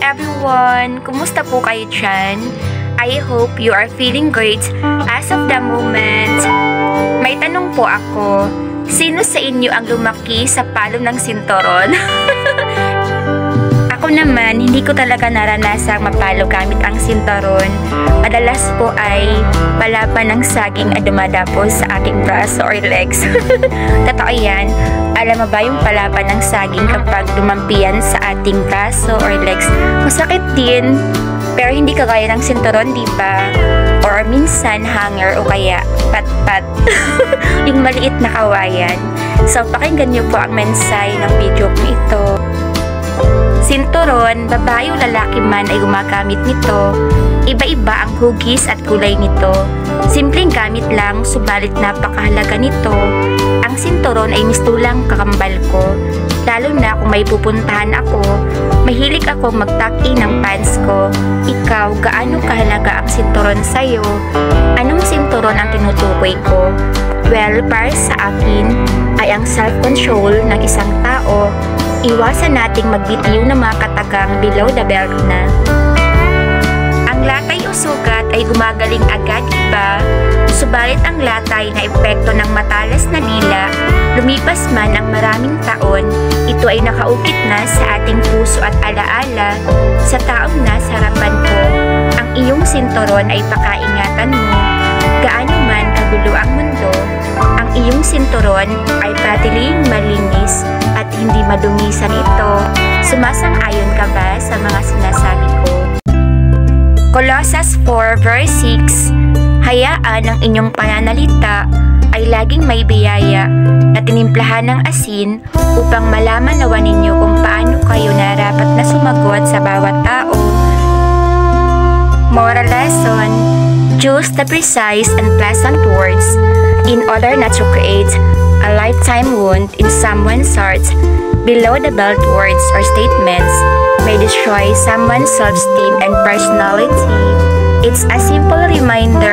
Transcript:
everyone! Kumusta po kayo dyan? I hope you are feeling great as of the moment. May tanong po ako, sino sa inyo ang lumaki sa palo ng sinturon? Ako naman, hindi ko talaga naranasang mapalo gamit ang sinturon. Madalas po ay palaban ng saging at dumadapo sa aking braso or legs. Totoo yan. Alam mo ba yung palaban ng saging kapag dumampian sa ating braso or legs? Masakit din, pero hindi kagaya ng sinturon, di ba? Or minsan hanger o kaya pat-pat. Yung maliit na kawayan. So, pakinggan niyo po ang mensahe ng video ko ito. Sinturon, babae o lalaki man ay gumagamit nito. Iba-iba ang hugis at kulay nito. Simpleng gamit lang, subalit napakahalaga nito. Ang sinturon ay mistulang kakambal ko. Lalo na kung may pupuntahan ako, mahilig ako mag-tuck-in ng pants ko. Ikaw, gaano kahalaga ang sinturon sa'yo? Anong sinturon ang tinutukoy ko? Well, para sa akin, ay ang self-control ng isang tao. Iwasan nating magbitiw ng mga katagang below the belt na. Ang latay o sugat ay gumagaling agad, iba. Subalit ang latay na epekto ng matalas na dila, lumipas man ang maraming taon, ito ay nakaukit na sa ating puso at alaala. Sa taong nasa harapan ko, ang iyong sinturon ay pakaingatan mo. Gaano man kagulo ang mundo, ang iyong sinturon ay patiling malinis at hindi madungisan ito. Sumasang-ayon ka ba sa mga sinasabi ko? Colossus 4 verse 6, hayaan ang inyong pananalita ay laging may biyaya na tinimplahan ng asin upang malaman nawa ninyo kung paano kayo narapat na sumagot sa bawat tao. Moral lesson, choose the precise and pleasant words in order not to create a lifetime wound in someone's heart. Below the belt words or statements may destroy someone's self-esteem and personality. It's a simple reminder